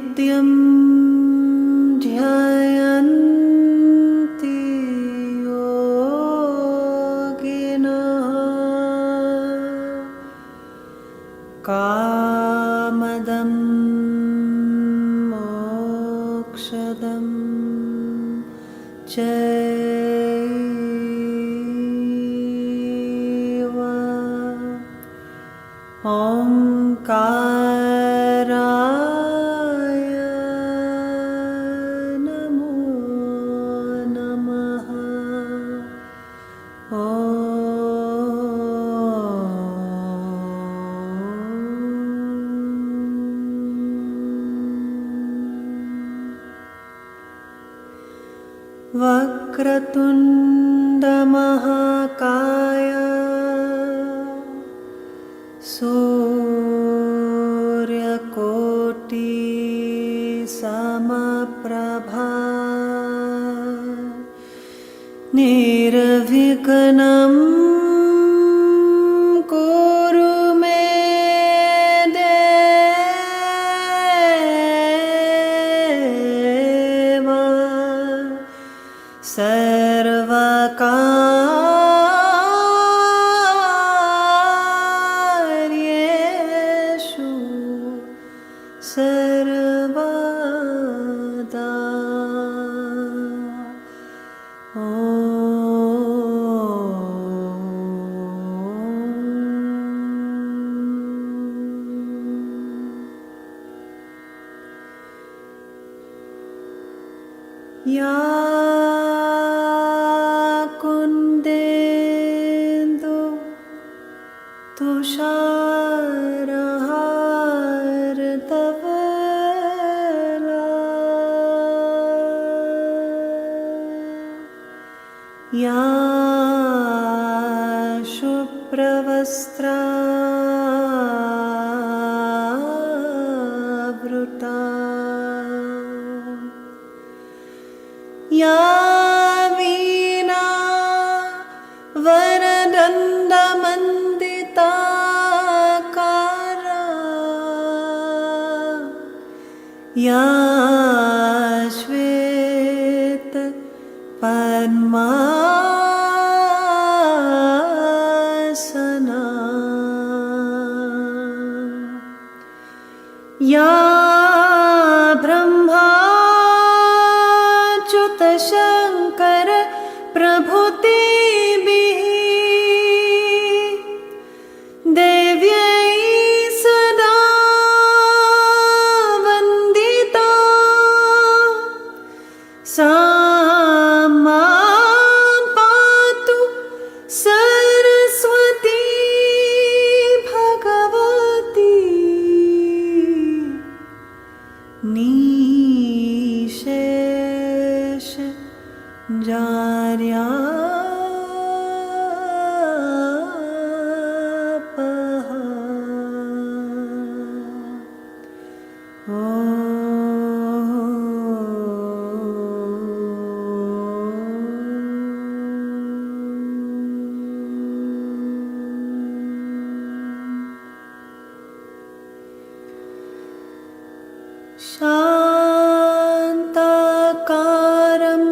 नित्यं ध्यायन्ति योगिनः कामदं मोक्षदं चैव ओंकाराय नमो नमः। वक्रतुण्डमहाकाय सूर्यकोटिसमप्रभा निर्विघ्नं कुरु मे देव सर्वकार्येषु सर्वदा। या कुन्देन्दु तुषारहारधवला या शुभ्रवस्त्रावृता या वीणा वरदण्डमण्डिताकारा या श्वेत पद्मासना या ब्रह्माच्युतशङ्कर प्रभृतिभिः देव्यै सदा वन्दिता सा मां पातु सरस्वती भगवती निशेष जार्यापः। शान्ताकारं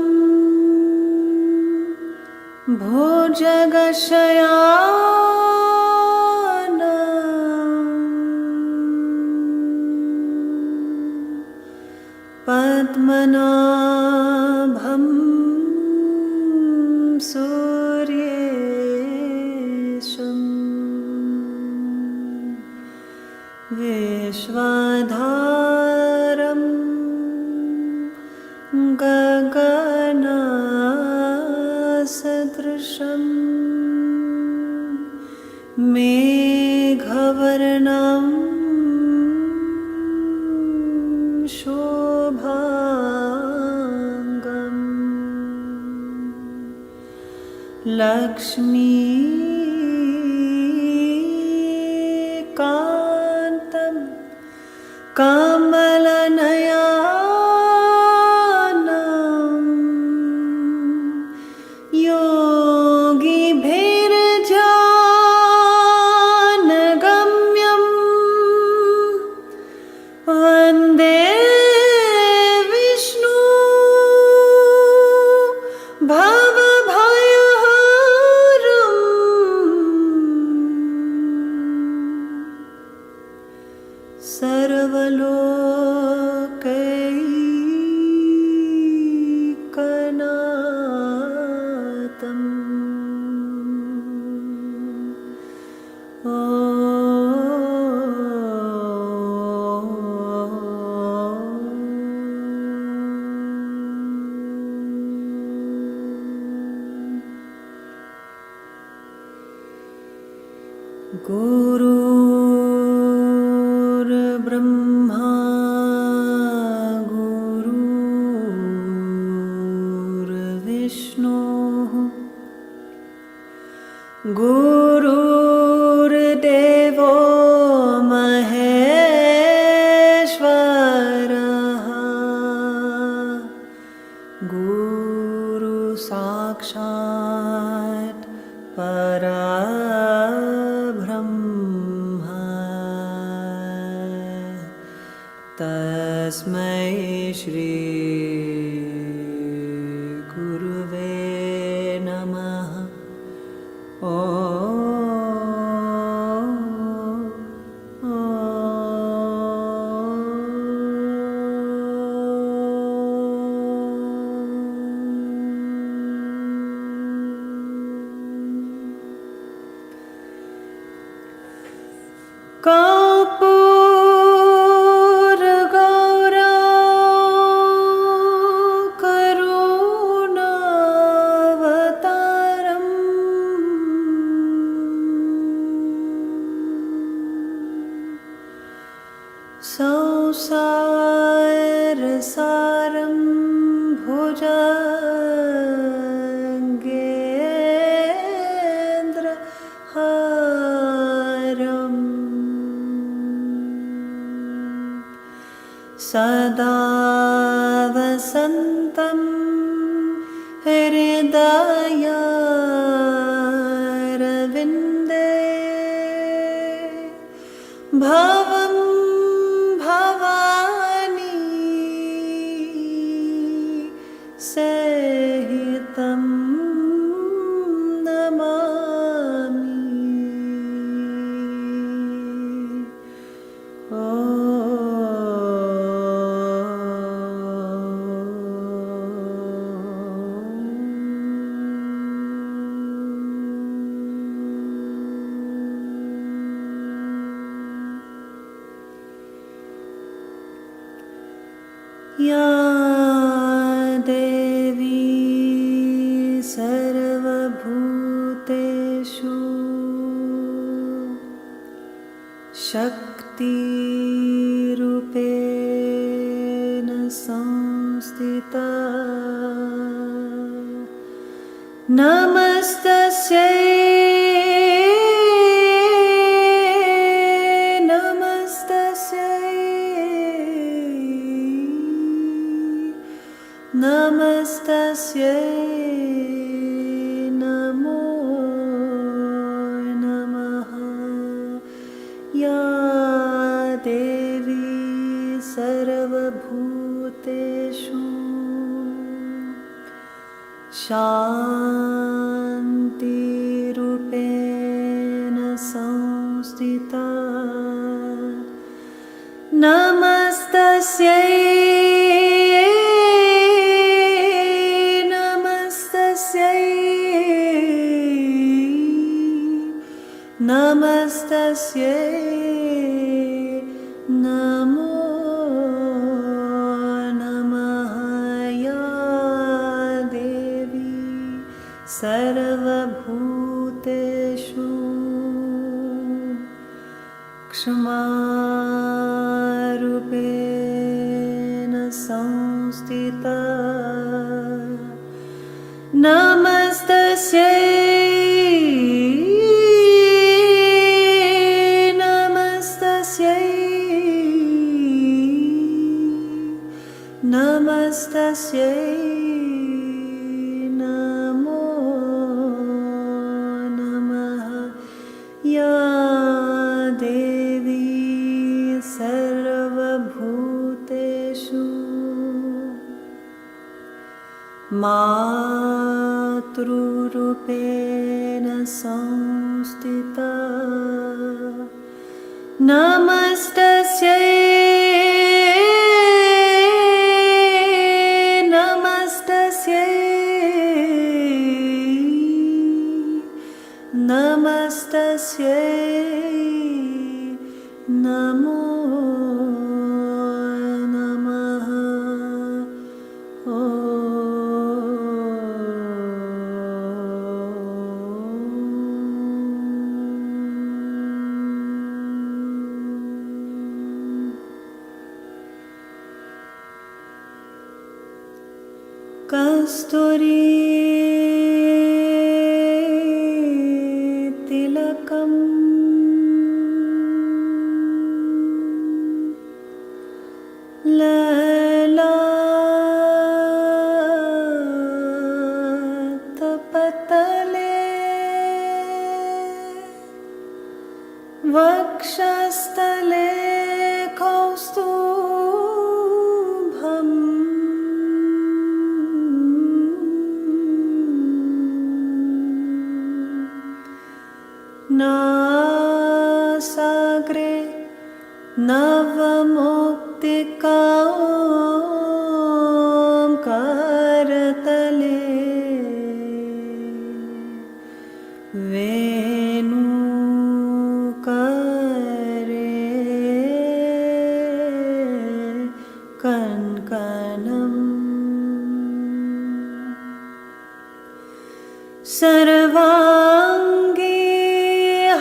भुजगशयानं पद्मनाभं सूर्येशं विश्वाधारं गगनसदृशं मेघवर्णं शोभाङ्गम् लक्ष्मीकान्तं कमलनयनं योगिभिर्ध्यानगम्यं वन्दे गुरुर्ब्रह्मा गुरुर्विष्णुः गुरुर्देवो महेश्वरः गुरुसाक्षात् परब्रह्म तस्मै श्री गुरुवे नमः। संसारसारं भुजगेन्द्रहारम् सदा वसन्तं हृदयारविन्दे भवं भवानी सहितं नमामि। या देवी सर्वभूतेषु शक्तिरूपेण संस्थिता नमस्तस्यै नमस्तस्यै नमो नमः। या देवी सर्वभूतेषु शान्तिरूपेण संस्थिता नमस्तस्यै नमस्तस्यै नमो नमः। या देवी सर्वभूतेषु क्षमारूपेण संस्थिता नमस्तस्यै नमस्तस्यै नमो नमः। या देवी सर्वभूतेषु मातृरूपेण संस्थिता नमस्तस्यै नमस्तस्यै नमो नमः। कस्तूरी तिलकम् ललाटपटले वक्षस्थले कौस्तुभम् नासाग्रे नवमौक्तिका करतले वेणुकरे कङ्कणम् सर्वाङ्गे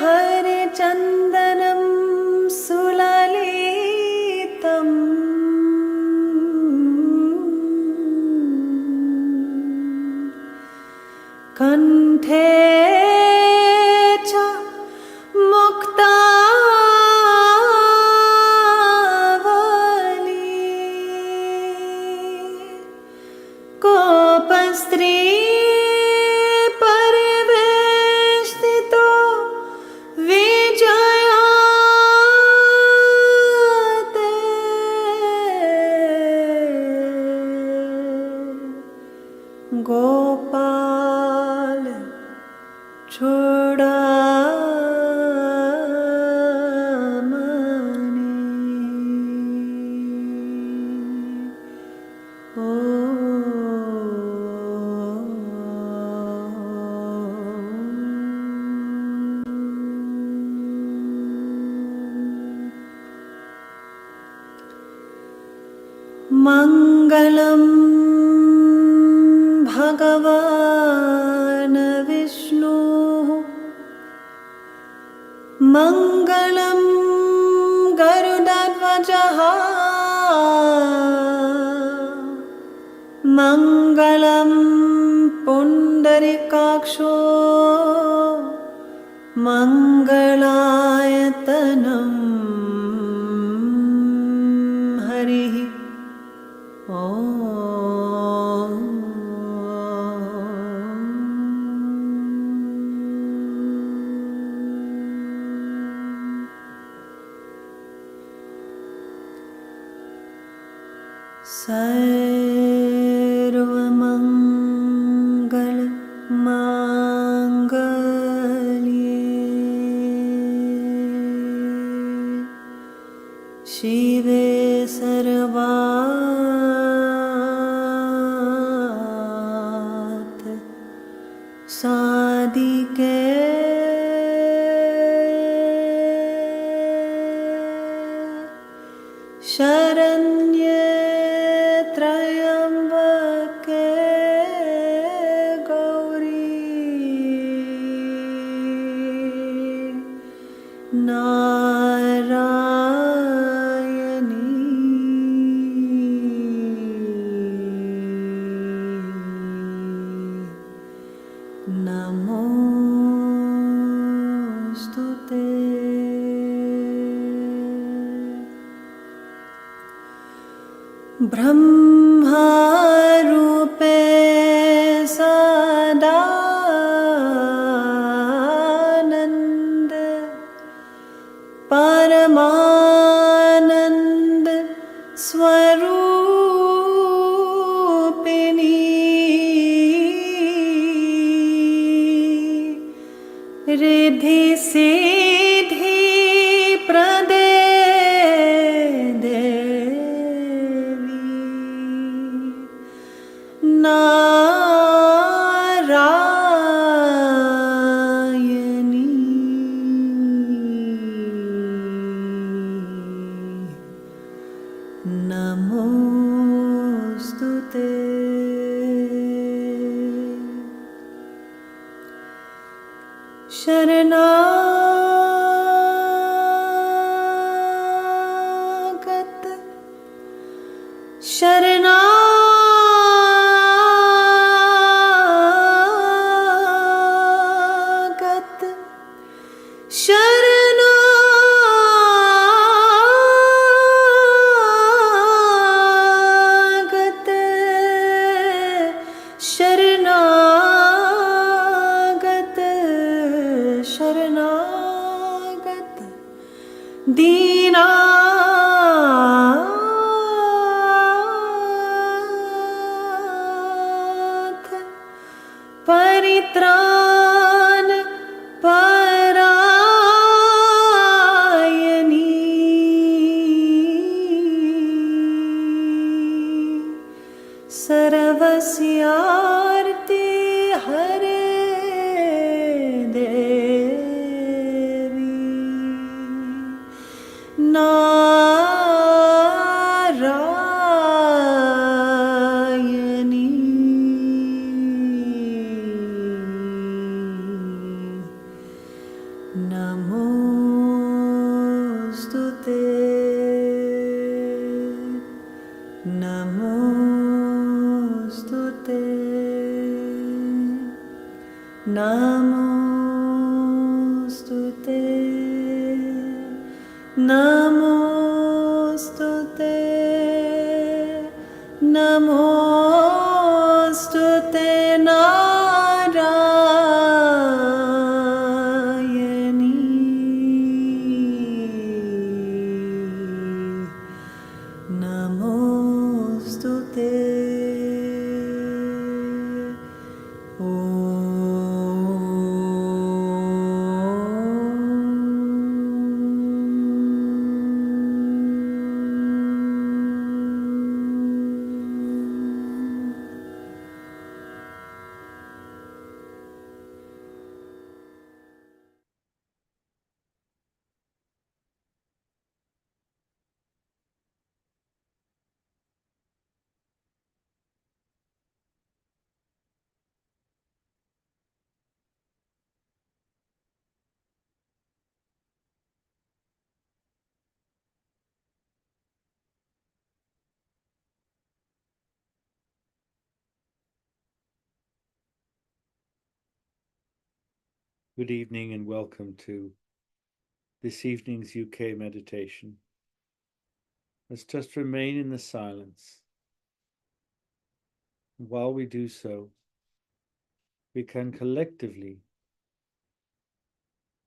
हरिचन्दनं सुललितम् कण्ठे च मुक्तावली कोपस्त्री परिवेष्टितो विजयते गोपाल चूडामणि ओ मङ्गलं भगवान् विष्णुः मङ्गलं गरुडध्वजः मङ्गलं पुण्डरीकाक्षो मङ्गलायतनं हरिः सर्वमङ्गल माङ्गल्ये शिवे सर्वार्थ साधिके शरण्ये त्र्यम्बके गौरी नारायणी नमोस्तुते ब्रह्मरूपे सदानन्द परमानन्द स्वरूपिणी रिद्धि सिद्धि प्रदे नारायणी नमोस्तुते शरणागत परित्राण परायणी सर्वस्यार्थे हरे देवी नारायणी नमोस्तुते नमोस्तुते नमोस्तुते नमोस्तुते नमोस्तुते नारायणी नमोस्तुते Good evening and welcome to this evening's UK meditation. Let's just remain in the silence. While we do so, we can collectively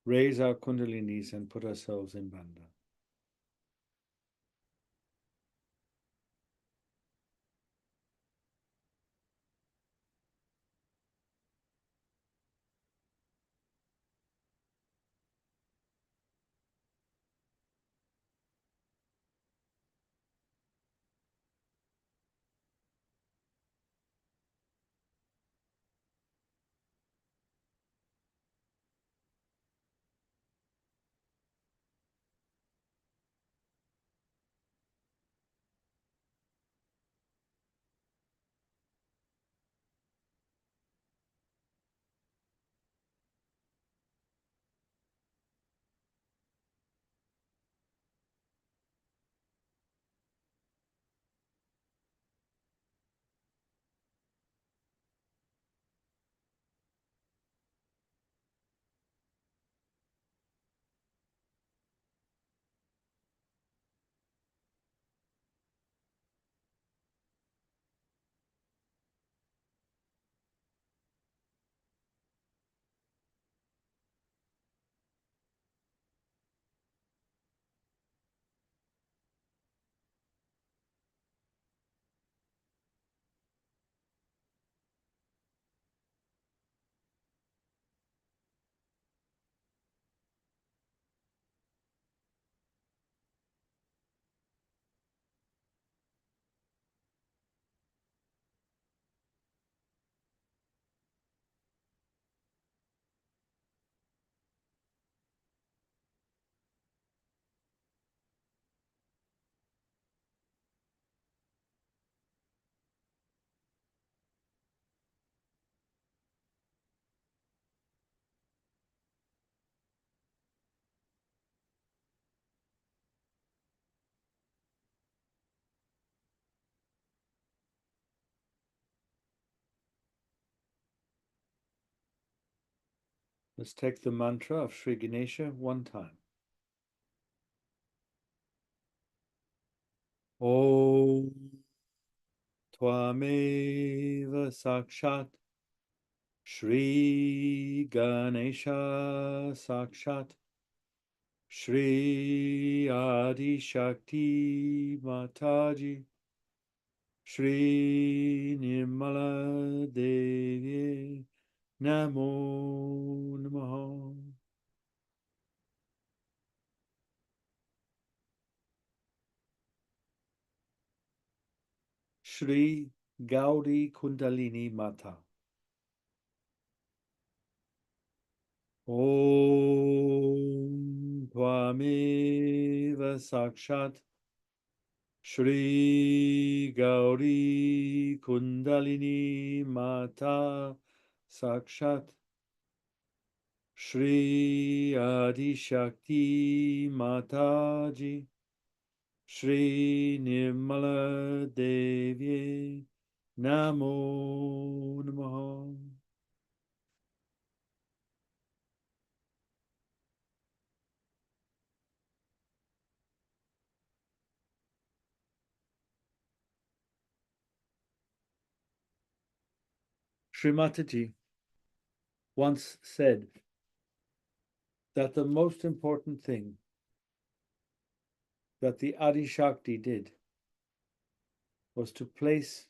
raise our kundalinis and put ourselves in bandha. Let's take the mantra of Sri Ganesha one time. Om Tvameva Sakshat Shri Ganesha Sakshat Shri Adi Shakti Mataji Shri Nirmala Devi Namo Namaha. Shri Gauri Kundalini Mata. Om Tvameva Sakshat Shri Gauri Kundalini Mata Sakshat Shri Adi Shakti Mataji Shri Nirmala Devi Namo Namaha. Sri Mataji once said that the most important thing that the Adi Shakti did was to place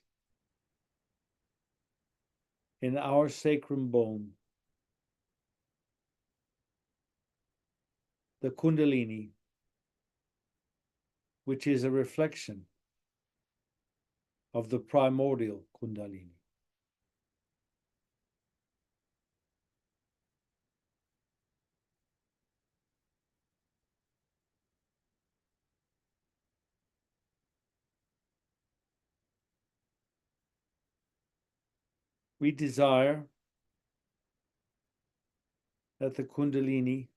in our sacrum bone the Kundalini, which is a reflection of the primordial Kundalini. We desire that the Kundalini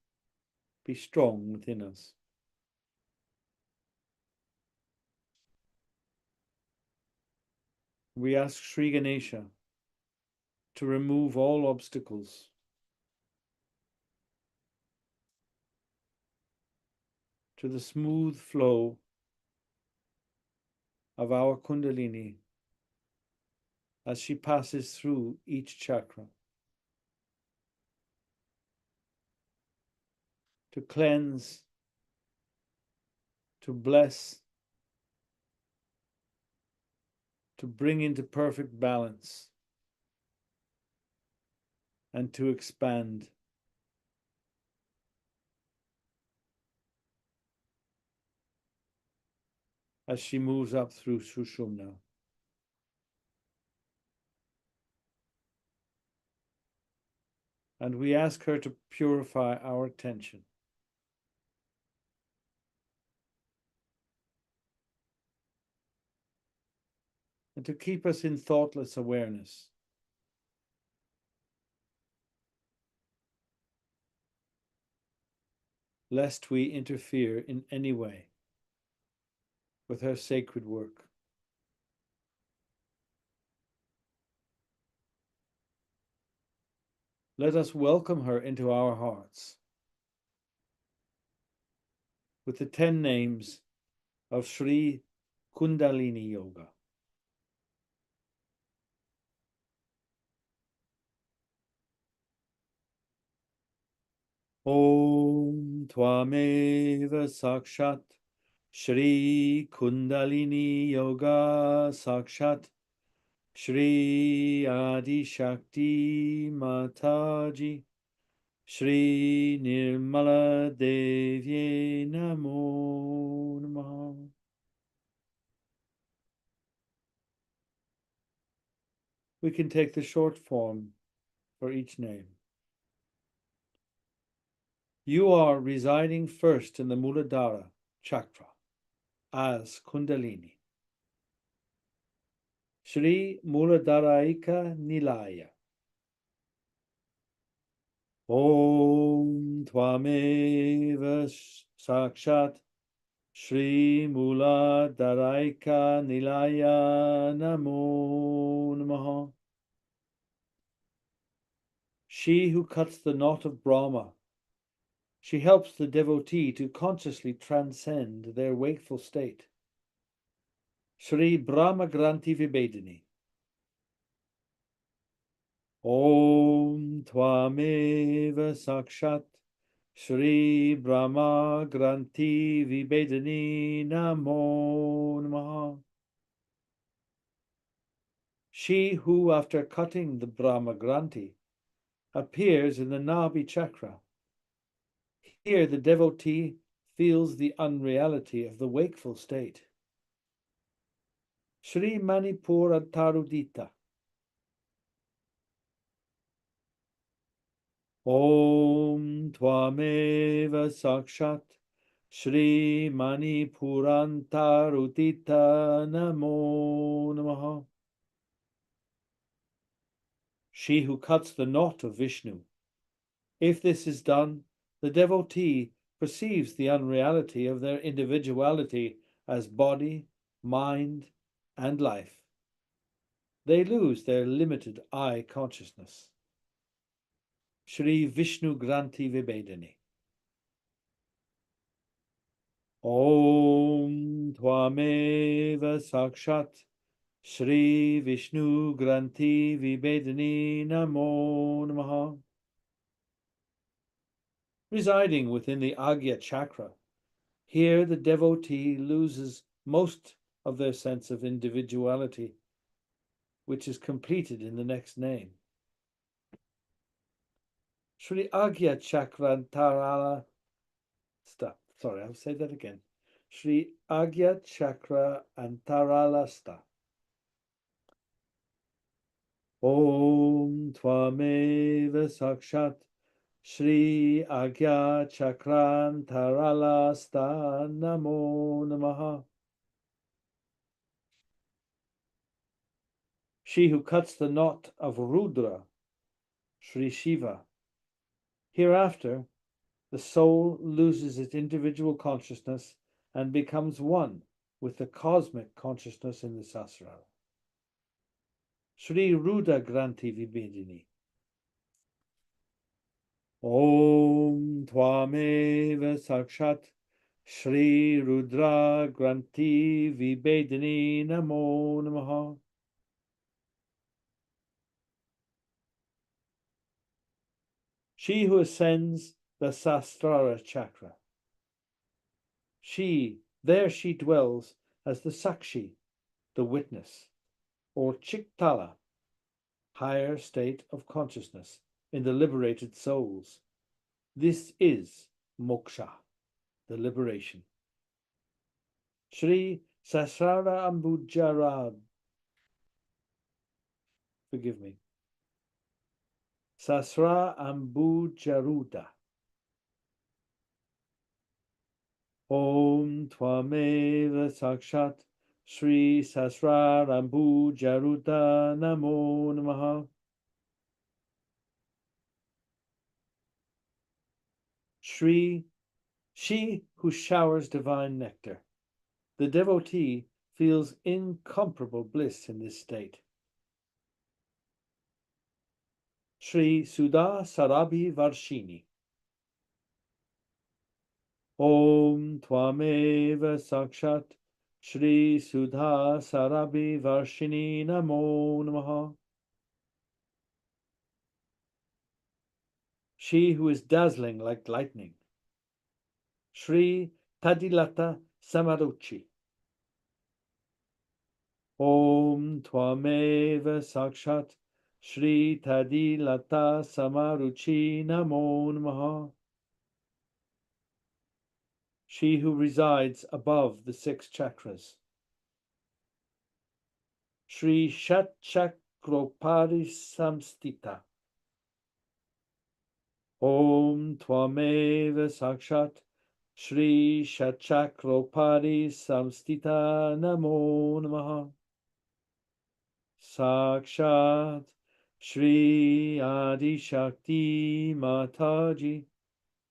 be strong within us. We ask Sri Ganesha to remove all obstacles to the smooth flow of our Kundalini as she passes through each chakra, to cleanse, to bless, to bring into perfect balance, and to expand. As she moves up through Sushumna. And we ask her to purify our attention. And to keep us in thoughtless awareness. Lest we interfere in any way with her sacred work. Let us welcome her into our hearts with the 10 names of Sri Kundalini Yoga. Om Tvameva Sakshat Shri Kundalini Yoga Sakshat Shri Adi Shakti Mataji Shri Nirmala Devi Namo Namaha. We can take the short form for each name. You are residing first in the Muladhara chakra as Kundalini. Shri Muladharaika Nilaya. Om Tvameva Sakshat Shri Muladharaika Nilaya Namo Namaha. She who cuts the knot of Brahma, she helps the devotee to consciously transcend their wakeful state. Shri Brahma Granti Vibedini. Om Tvameva Sakshat Shri Brahma Granti Vibedini Namo Namaha. She who, after cutting the Brahma Granti, appears in the Nabhi chakra. Here, the devotee feels the unreality of the wakeful state. Sri Manipura Tarudita. Om Tvameva Sakshat Shri Manipurantarudita Namo Namaha. She who cuts the knot of Vishnu. If this is done, the devotee perceives the unreality of their individuality as body, mind, and life. They lose their limited I consciousness. Shri Vishnu Granthi Vibedani. Om Tvameva Sakshat Shri Vishnu Granthi Vibedani Namo Namaha. Residing within the Agya chakra, here the devotee loses most of their sense of individuality, which is completed in the next name. Shri Agya Chakrantarala. I'll say that again. Shri Agya Chakra Antaralasta. Om Tvameva Sakshat Shri Agya Chakrantaralasta Namo Namaha. She who cuts the knot of Rudra, Shri Shiva. Hereafter, the soul loses its individual consciousness and becomes one with the cosmic consciousness in the Sasrara. Shri Rudra Granthi Vibedini. Om Tvameva Sakshat Shri Rudra Granthi Vibedini Namo Namaha. She who ascends the Sahasrara chakra. There she dwells as the Sakshi, the witness, or Chiktala, higher state of consciousness in the liberated souls. This is moksha, the liberation. Shri Sasrara Ambujarad. Forgive me. Sasra Ambujaruda. Om Tvameva Sakshat Shri Sasra Ambujaruda Namo Namaha. Shri, she who showers divine nectar. The devotee feels incomparable bliss in this state. Shri Sudha Sarabhi Varshini. Om Tvameva Sakshat Shri Sudha Sarabhi Varshini Namo Namaha. She who is dazzling like lightning. Shri Tadilata Samaruchi. Om Tvameva Sakshat Shri Tadilata Samaruchi Namo Namaha. She who resides above the 6 chakras. Shri Shatchakropari Samstita. Om Tvameva Sakshat Shri Shatchakropari Samstita Namo Namaha. Sakshat Shri Adi Shakti Mataji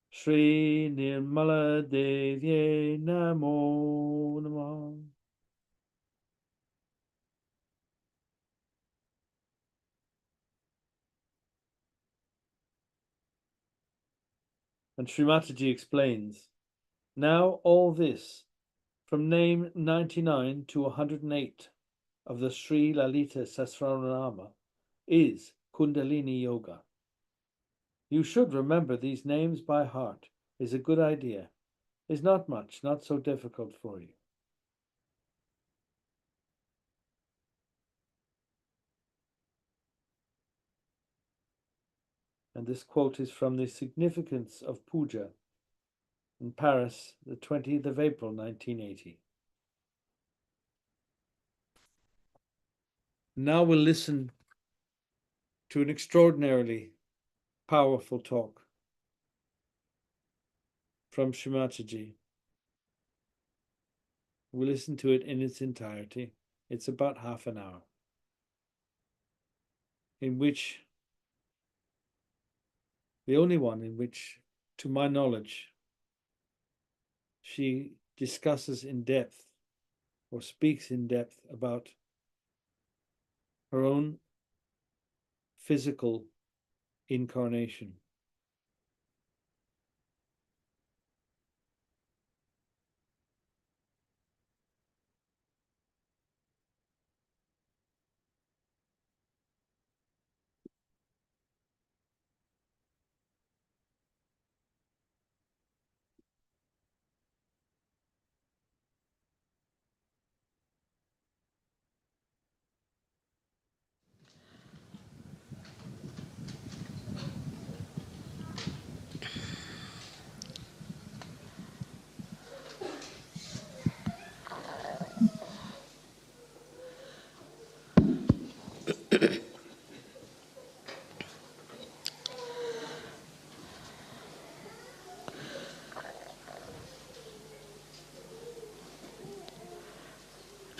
Shri Nirmala Devye Namo Namaha. And Srimataji explains, now all this, from name 99 to 108 of the Sri Lalita Sahasranama, is Kundalini Yoga. You should remember these names by heart, is a good idea. Is not much, not so difficult for you. And this quote is from the Significance of Puja in Paris, the 20th of April, 1980. Now we'll listen to an extraordinarily powerful talk from Shimataji. We'll listen to it in its entirety. It's about half an hour, in which, the only one in which, to my knowledge, she discusses in depth or speaks in depth about her own physical incarnation.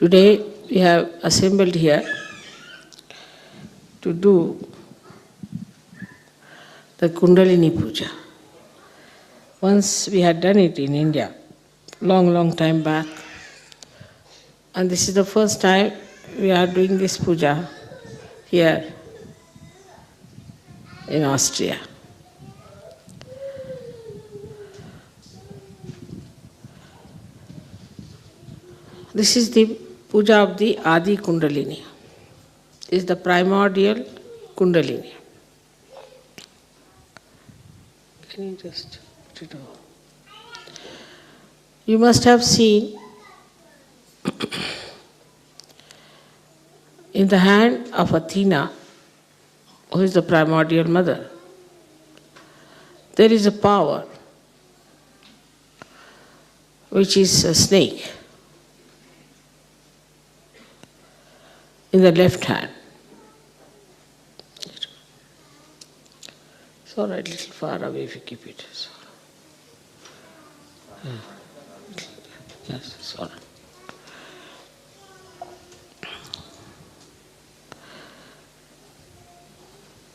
Today we have assembled here to do the Kundalini Puja. Once we had done it in India, long time back, and this is the first time we are doing this puja here in Austria. This is the puja of the Adi Kundalini. Is the primordial Kundalini. Can you just put it over? You must have seen in the hand of Athena, who is the primordial mother, there is a power which is a snake in the left hand. It's all right, a little far away if you keep it. Yes, it's all right.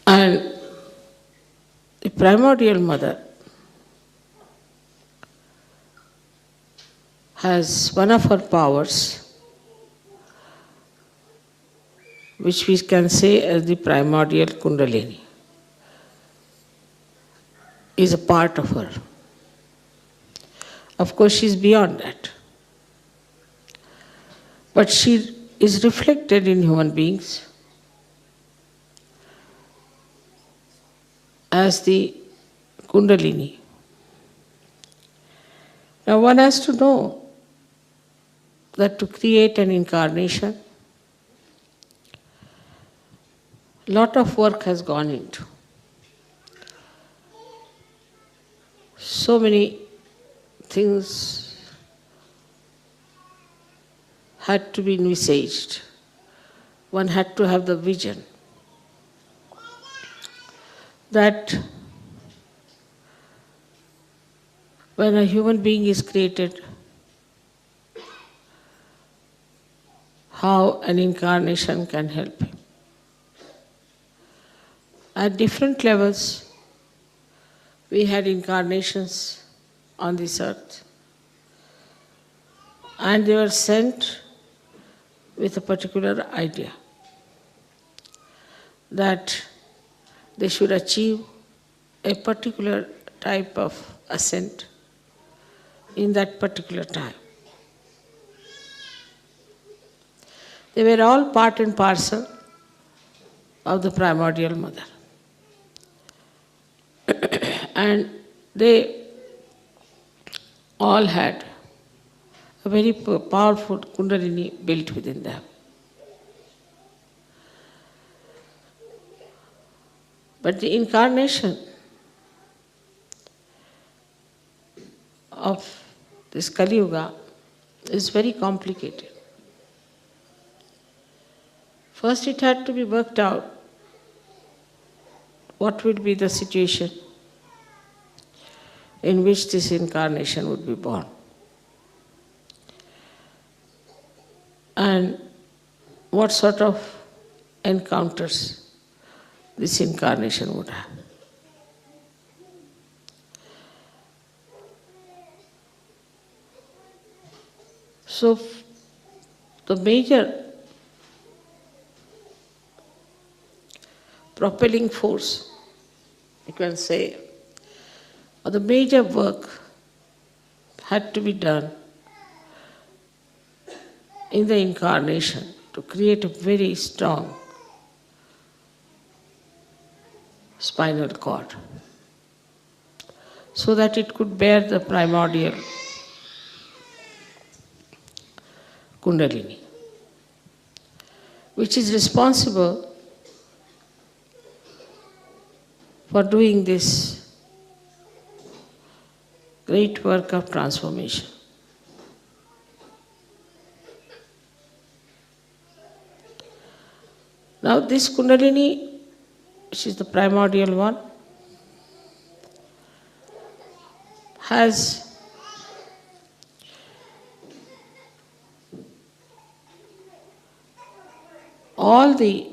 And the primordial mother has one of her powers, which we can say as the primordial Kundalini, is a part of her. Of course, she is beyond that. But she is reflected in human beings as the Kundalini. Now one has to know that to create an incarnation, a lot of work has gone into. So many things had to be envisaged. One had to have the vision that when a human being is created, how an incarnation can help him. At different levels, we had incarnations on this earth, and they were sent with a particular idea that they should achieve a particular type of ascent in that particular time. They were all part and parcel of the primordial mother. And they all had a very powerful Kundalini built within them. But the incarnation of this Kali Yuga is very complicated. First, it had to be worked out what would be the situation in which this incarnation would be born. And what sort of encounters this incarnation would have. So, the major propelling force, you can say, or the major work had to be done in the incarnation to create a very strong spinal cord so that it could bear the primordial Kundalini, which is responsible for doing this great work of transformation. Now this Kundalini, which is the primordial one, has all the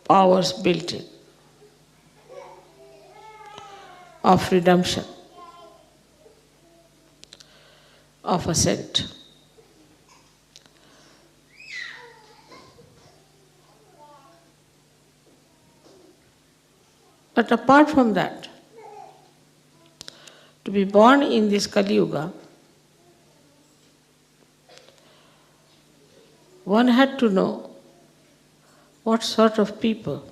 powers built in of redemption, of ascent. But apart from that, to be born in this Kali Yuga, one had to know what sort of people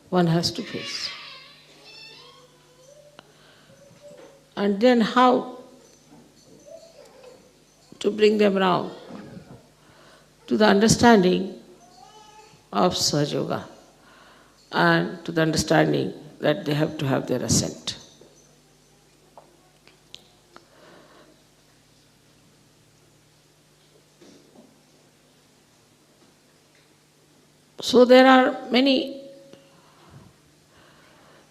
one has to face. And then how to bring them round to the understanding of Sahaja Yoga and to the understanding that they have to have their ascent. So there are many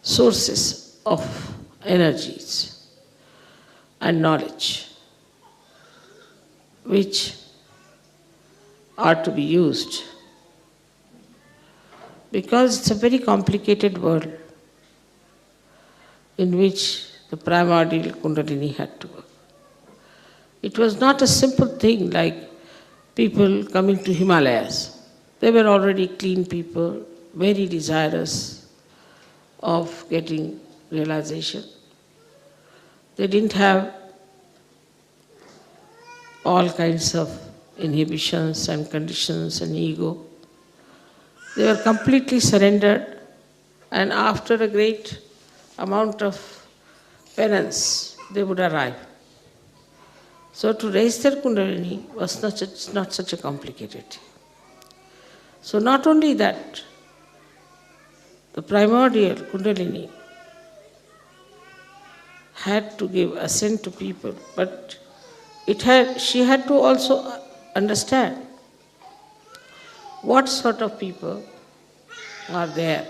sources of energies and knowledge which are to be used, because it's a very complicated world in which the primordial Kundalini had to work. It was not a simple thing like people coming to Himalayas. They were already clean people, very desirous of getting realization. They didn't have all kinds of inhibitions and conditions and ego. They were completely surrendered, and after a great amount of penance, they would arrive. So to raise their Kundalini was not such a complicated thing. So not only that, the primordial Kundalini had to give ascent to people, but she had to also understand what sort of people are there.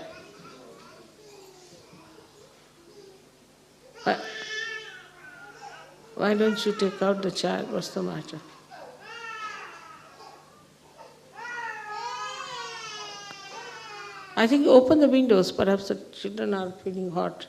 Why don't you take out the child? What's the matter? I think open the windows, perhaps the children are feeling hot.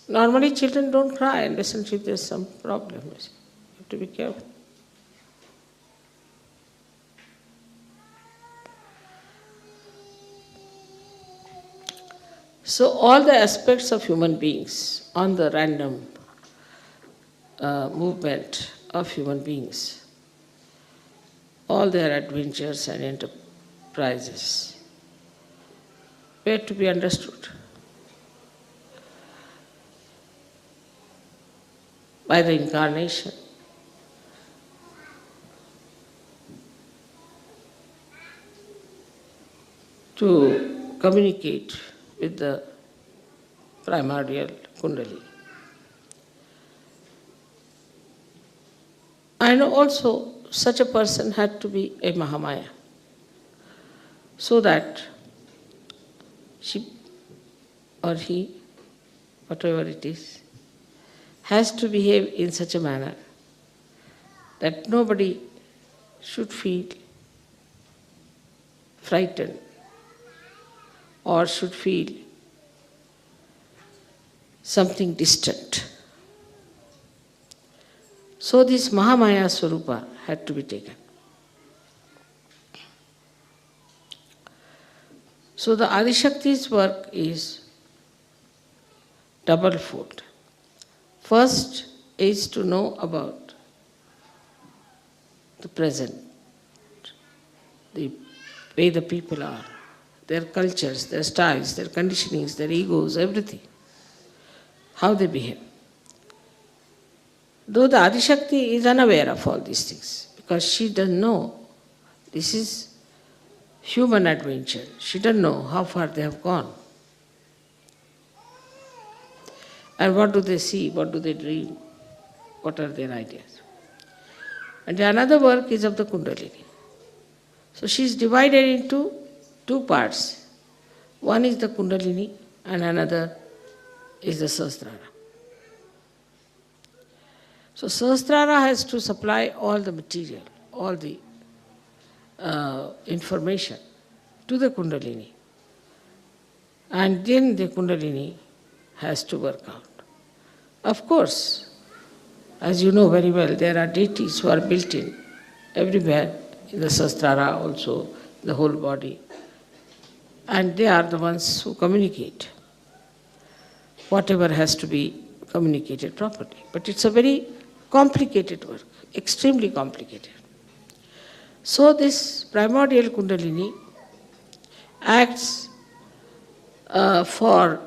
Normally children don't cry unless and until there's some problem. You have to be careful. So all the aspects of human beings, on the random movement of human beings, all their adventures and enterprises were to be understood by the incarnation. To communicate with the primordial Kundalini. And also, such a person had to be a Mahamaya, so that she or he, whatever it is, has to behave in such a manner that nobody should feel frightened or should feel something distant. So this Mahamaya Swarupa had to be taken. So the Adishakti's work is double-fold. First is to know about the present, the way the people are, their cultures, their styles, their conditionings, their egos, everything, how they behave. Though the Adishakti is unaware of all these things, because she doesn't know this is human adventure. She doesn't know how far they have gone. And what do they see, what do they dream, what are their ideas. And the another work is of the Kundalini. So she is divided into two parts. One is the Kundalini and another is the Sahasrara. So Sahasrara has to supply all the material, all the information to the Kundalini. And then the Kundalini has to work out. Of course, as you know very well, there are deities who are built in everywhere, in the Sahasrara also, the whole body. And they are the ones who communicate whatever has to be communicated properly. But it's a very complicated work, extremely complicated. So this primordial Kundalini acts for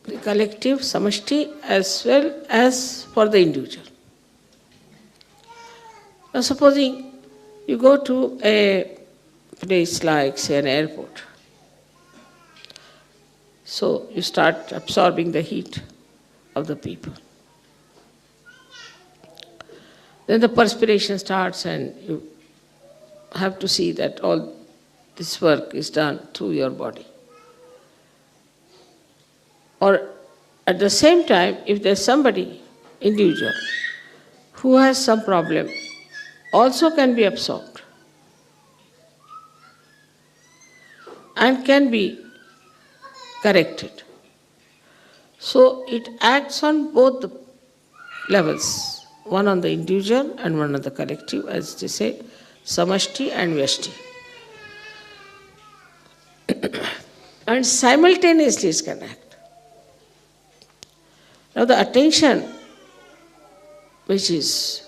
the collective, samashti, as well as for the individual. Now supposing you go to a place like, say, an airport. So you start absorbing the heat of the people. Then the perspiration starts and you have to see that all this work is done through your body. Or at the same time, if there's somebody, individual, who has some problem, also can be absorbed and can be corrected. So it acts on both the levels, one on the individual and one on the collective, as they say, samashti and vyashti. And simultaneously it can act. Now the attention, which is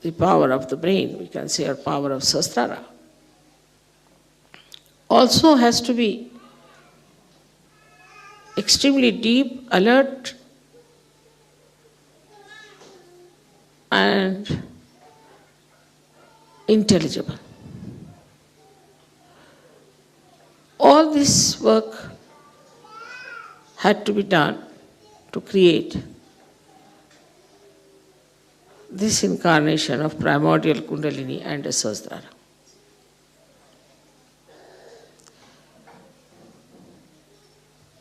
the power of the brain, we can say, or power of Sahasrara, also has to be extremely deep, alert, and intelligible. All this work had to be done to create this incarnation of primordial Kundalini and a Sahasrara.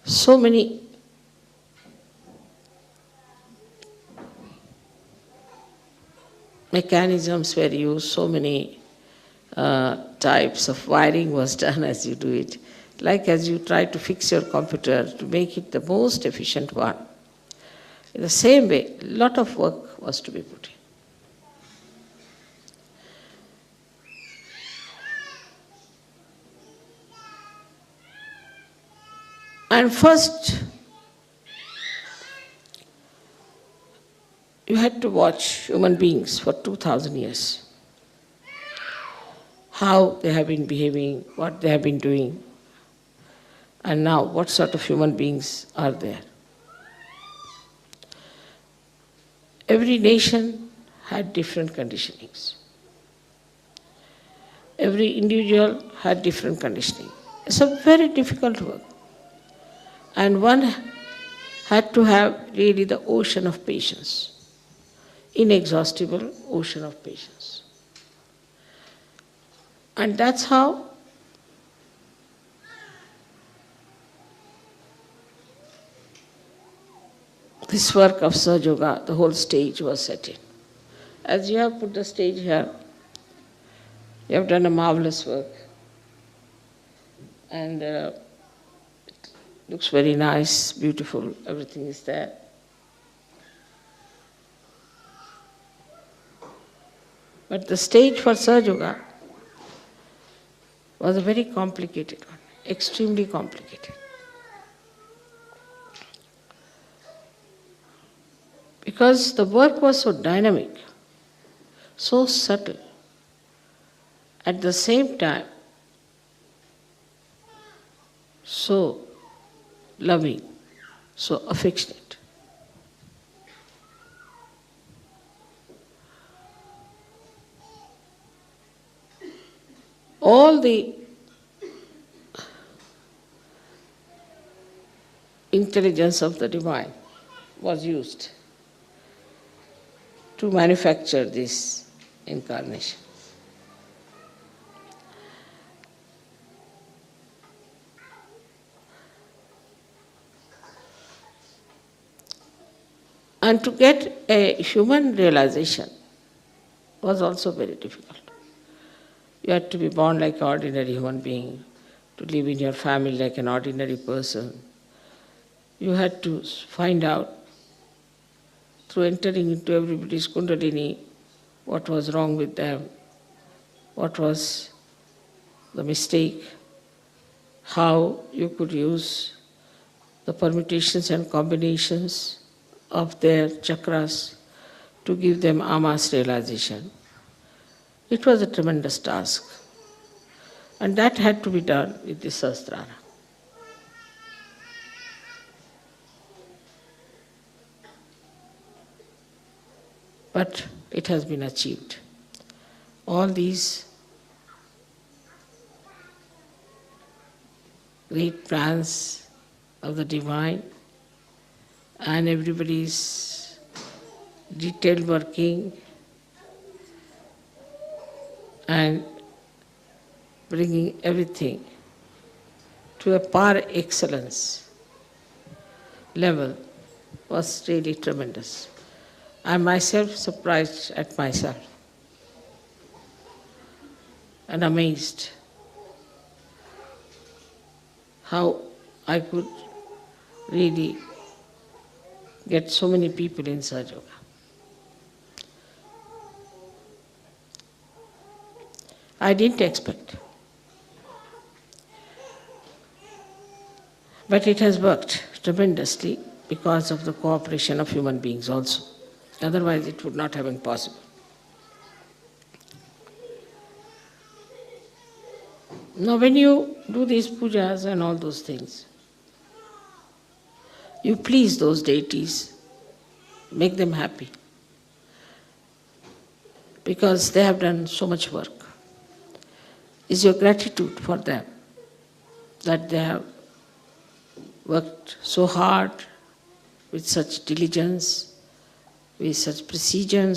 So many mechanisms were used, so many types of wiring was done as you do it. like as you try to fix your computer to make it the most efficient one. In the same way, a lot of work was to be put in. And first, you had to watch human beings for 2000 years. How they have been behaving, what they have been doing, and now what sort of human beings are there. Every nation had different conditionings. Every individual had different conditioning. It's a very difficult work. And one had to have really the ocean of patience, inexhaustible ocean of patience. And that's how this work of Sahaja Yoga, the whole stage was set in. As you have put the stage here, you have done a marvelous work. And it looks very nice, beautiful, everything is there. But the stage for Sahaja Yoga was a very complicated one, extremely complicated. Because the work was so dynamic, so subtle, at the same time, so loving, so affectionate. All the intelligence of the divine was used to manufacture this incarnation. And to get a human realization was also very difficult. You had to be born like an ordinary human being, to live in your family like an ordinary person. You had to find out, through entering into everybody's kundalini, what was wrong with them, what was the mistake, how you could use the permutations and combinations of their chakras to give them amas realization. It was a tremendous task. And that had to be done with the Sahasrara. But it has been achieved. All these great plans of the divine and everybody's detailed working and bringing everything to a par excellence level was really tremendous. I myself surprised at myself and amazed how I could really get so many people in Sahaja Yoga. I didn't expect. But it has worked tremendously because of the cooperation of human beings also. Otherwise it would not have been possible. Now when you do these pujas and all those things, you please those deities, make them happy, because they have done so much work. Is your gratitude for them, that they have worked so hard, with such diligence, with such precision,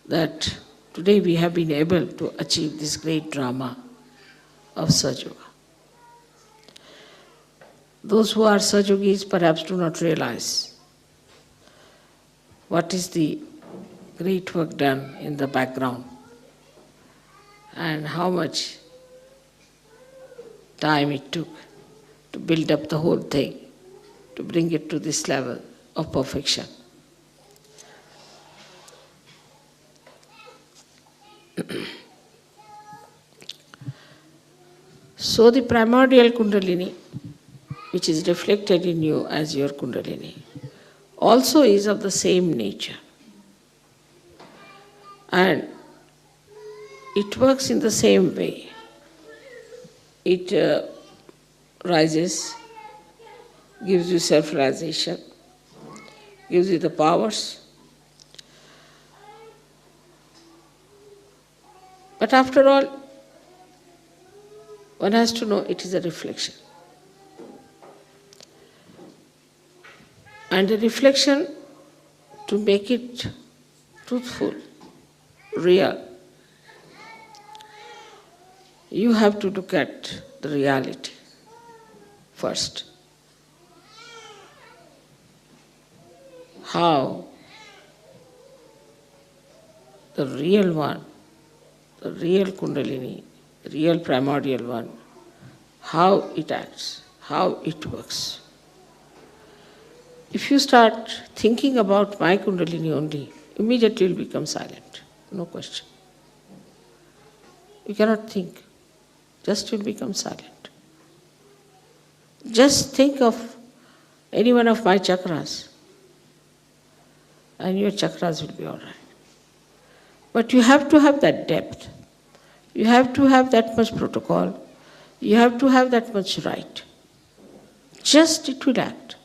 that today we have been able to achieve this great drama of Sahaja Yoga. Those who are Sahaja Yogis perhaps do not realize what is the great work done in the background and how much time it took to build up the whole thing, to bring it to this level of perfection. So the primordial Kundalini, which is reflected in you as your Kundalini, also is of the same nature. And it works in the same way. It rises, gives you self-realization, gives you the powers. But after all, one has to know it is a reflection. And the reflection, to make it truthful, real, you have to look at the reality first. How the real one, the real Kundalini, the real primordial one, how it acts, how it works. If you start thinking about my Kundalini only, immediately you'll become silent, no question. You cannot think, just you'll become silent. Just think of any one of my chakras, and your chakras will be all right. But you have to have that depth. You have to have that much protocol. You have to have that much right. Just it will act.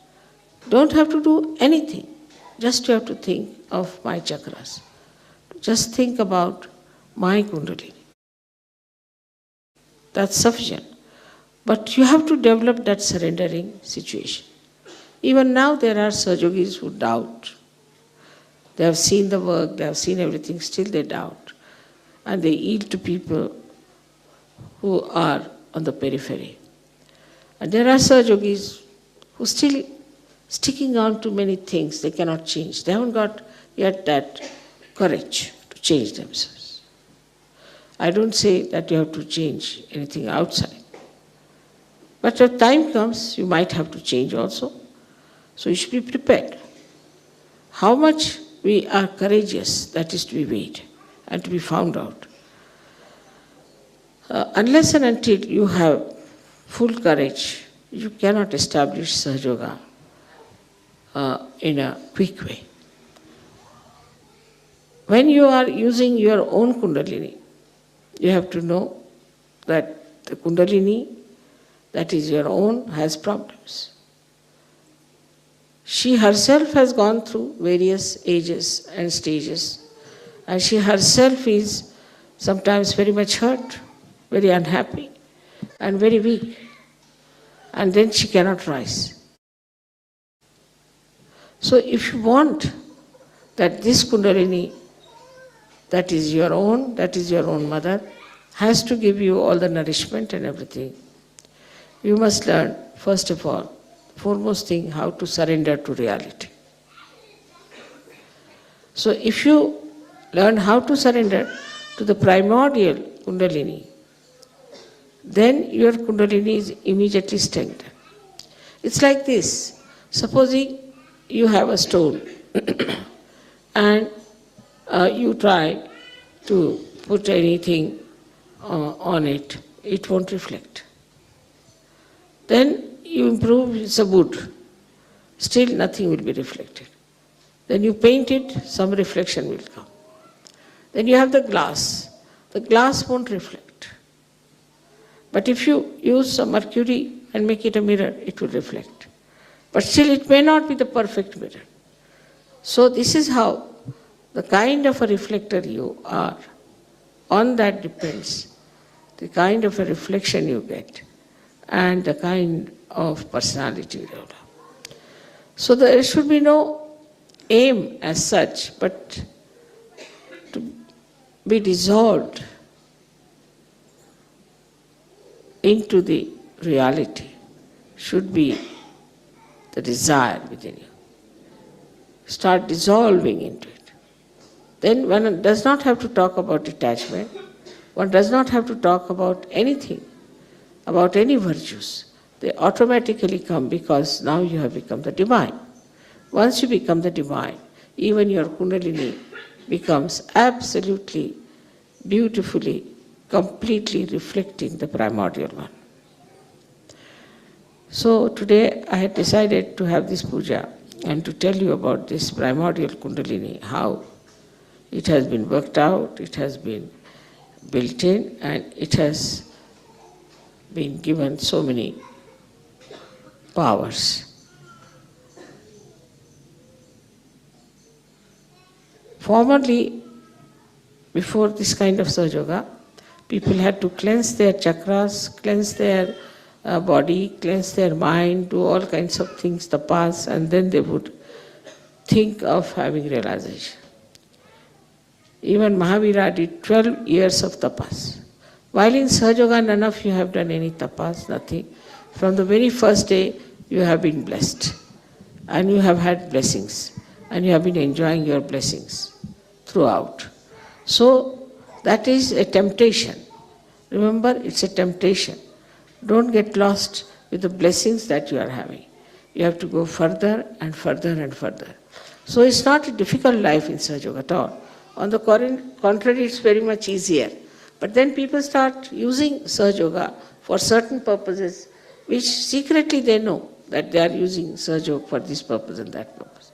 Don't have to do anything. Just you have to think of my chakras. Just think about my Kundalini. That's sufficient. But you have to develop that surrendering situation. Even now there are Sahaja-yogis who doubt. They have seen the work, they have seen everything, still they doubt. And they yield to people who are on the periphery. And there are Sahaja-yogis who still sticking on to many things they cannot change. They haven't got yet that courage to change themselves. I don't say that you have to change anything outside. But when time comes, you might have to change also. So you should be prepared. How much we are courageous, that is to be weighed and to be found out. Unless and until you have full courage, you cannot establish Sahaja Yoga in a quick way. When you are using your own Kundalini, you have to know that the Kundalini that is your own has problems. She herself has gone through various ages and stages, and she herself is sometimes very much hurt, very unhappy, and very weak. And then she cannot rise. So if you want that this Kundalini that is your own mother, has to give you all the nourishment and everything, you must learn, first of all, foremost thing, how to surrender to reality. So if you learn how to surrender to the primordial Kundalini, then your Kundalini is immediately strengthened. It's like this. Supposing you have a stone and you try to put anything on it, it won't reflect. Then you improve, it's a wood, still nothing will be reflected. Then you paint it, some reflection will come. Then you have the glass won't reflect. But if you use some mercury and make it a mirror, it will reflect. But still it may not be the perfect mirror. So this is how the kind of a reflector you are, on that depends the kind of a reflection you get and the kind of personality you develop. So there should be no aim as such, but to be dissolved into the reality should be the desire within you. Start dissolving into it. Then one does not have to talk about detachment. One does not have to talk about anything about any virtues, they automatically come because now you have become the divine. Once you become the divine, even your Kundalini becomes absolutely, beautifully, completely reflecting the primordial one. So today I had decided to have this puja and to tell you about this primordial Kundalini, how it has been worked out, it has been built in, and it has been given so many powers. Formerly, before this kind of Sahaja Yoga, people had to cleanse their chakras, cleanse their body, cleanse their mind, do all kinds of things, tapas, and then they would think of having realization. Even Mahavira did 12 years of tapas. While in Sahaja Yoga, none of you have done any tapas, nothing. From the very first day, you have been blessed. And you have had blessings. And you have been enjoying your blessings throughout. So, that is a temptation. Remember, it's a temptation. Don't get lost with the blessings that you are having. You have to go further and further and further. So, it's not a difficult life in Sahaja Yoga at all. On the contrary, it's very much easier. But then people start using Sahaja Yoga for certain purposes, which secretly they know that they are using Sahaja Yoga for this purpose and that purpose.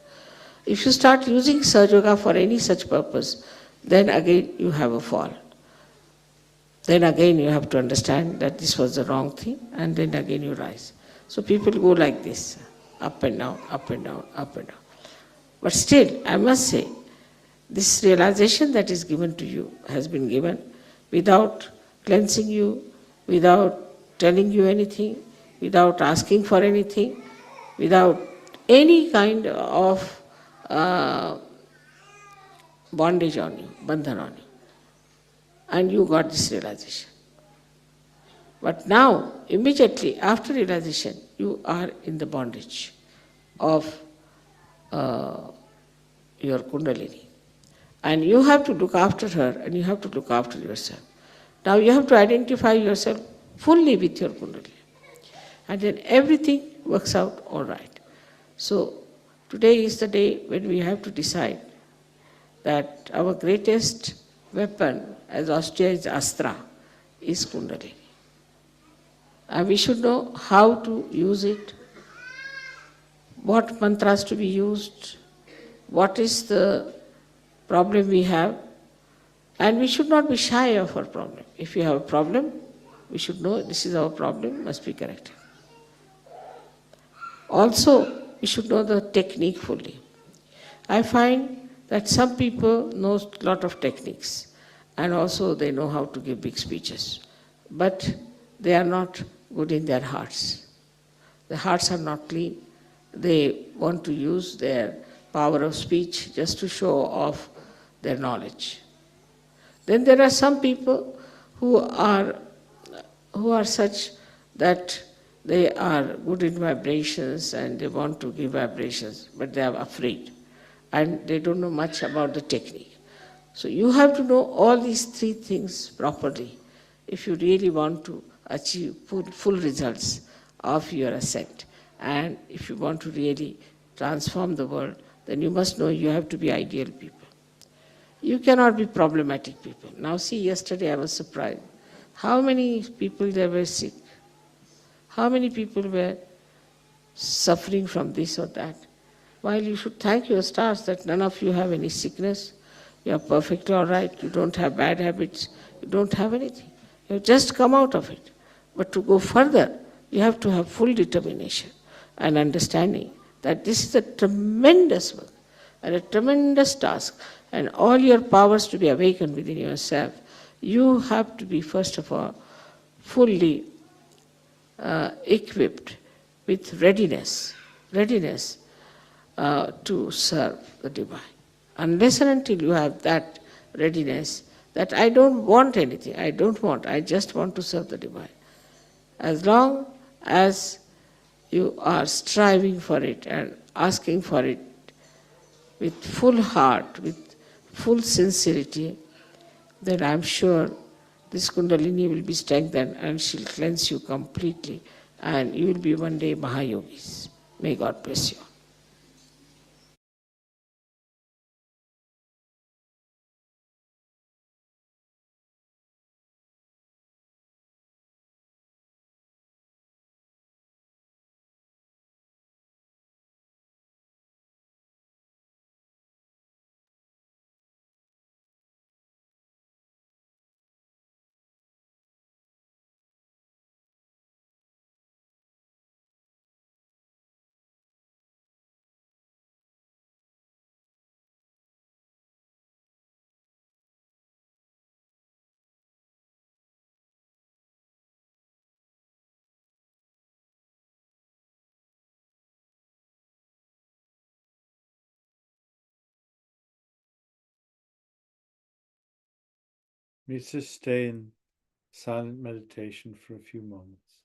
If you start using Sahaja Yoga for any such purpose, then again you have a fall. Then again you have to understand that this was the wrong thing, and then again you rise. So people go like this, up and down, up and down, up and down. But still, I must say, this realization that is given to you has been given without cleansing you, without telling you anything, without asking for anything, without any kind of bondage on you, bandhan on you. And you got this realization. But now, immediately after realization, you are in the bondage of your Kundalini. And you have to look after her and you have to look after yourself. Now you have to identify yourself fully with your Kundalini. And then everything works out all right. So today is the day when we have to decide that our greatest weapon, as Austria is Astra, is Kundalini. And we should know how to use it, what mantras to be used, what is the problem we have, and we should not be shy of our problem. If you have a problem, we should know this is our problem, must be corrected. Also, we should know the technique fully. I find that some people know a lot of techniques, and also they know how to give big speeches, but they are not good in their hearts. Their hearts are not clean. They want to use their power of speech just to show off their knowledge. Then there are some people who are such that they are good in vibrations and they want to give vibrations, but they are afraid and they don't know much about the technique. So you have to know all these three things properly if you really want to achieve full results of your ascent. And if you want to really transform the world, then you must know you have to be ideal people. You cannot be problematic people. Now see, yesterday I was surprised. How many people there were sick? How many people were suffering from this or that? While you should thank your stars that none of you have any sickness, you are perfectly all right, you don't have bad habits, you don't have anything. You have just come out of it. But to go further, you have to have full determination and understanding that this is a tremendous work and a tremendous task, and all your powers to be awakened within yourself. You have to be, first of all, fully equipped with readiness to serve the divine. Unless and until you have that readiness, that I don't want anything, I just want to serve the divine. As long as you are striving for it and asking for it with full heart, with full sincerity, then I'm sure this Kundalini will be strengthened and she'll cleanse you completely, and you will be one day Mahayogis. May God bless you. We sustain silent meditation for a few moments.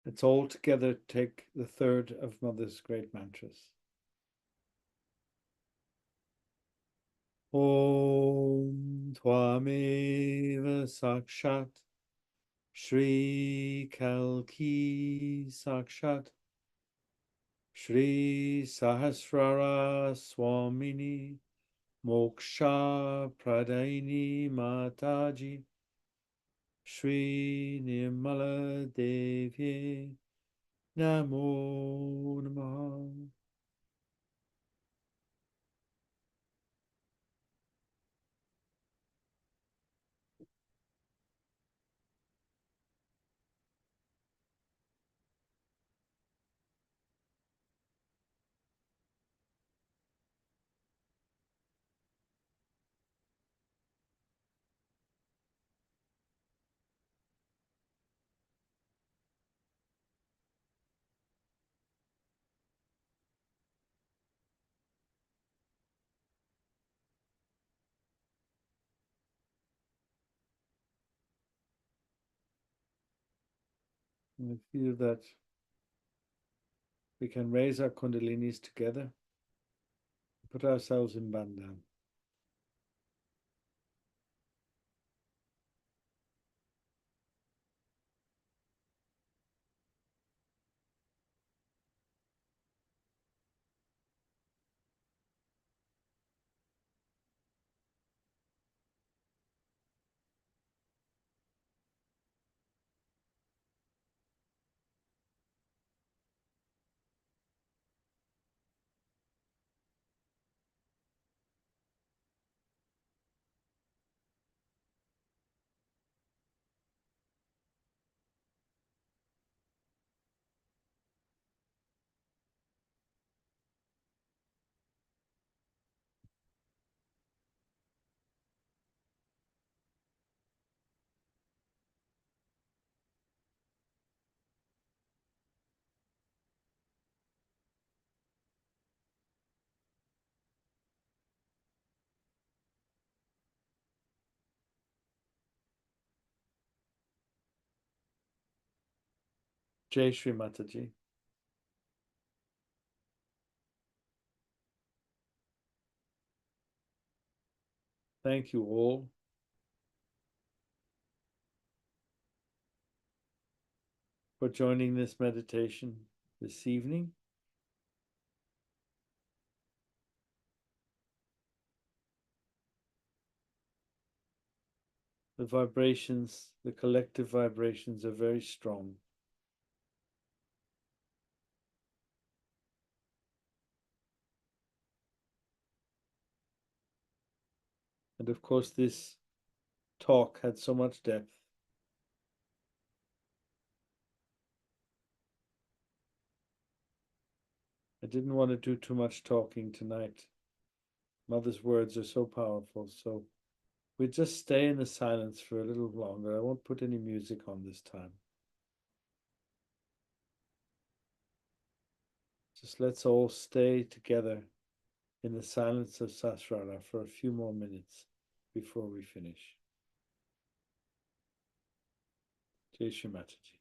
Let's all together take the third of Mother's great mantras. Om Twameva Sakshat Shri Kalki Sakshat Shri Sahasrara Swamini Moksha Pradaini Mataji Shri Nirmala Devi Namo Namaha. I feel that we can raise our kundalinis together, put ourselves in bandhan. Jai Shri Mataji. Thank you all for joining this meditation this evening. The vibrations, the collective vibrations are very strong. And of course, this talk had so much depth. I didn't want to do too much talking tonight. Mother's words are so powerful, so we just stay in the silence for a little longer. I won't put any music on this time. Just let's all stay together in the silence of Sasrara for a few more minutes before we finish. Jai Shri Mataji.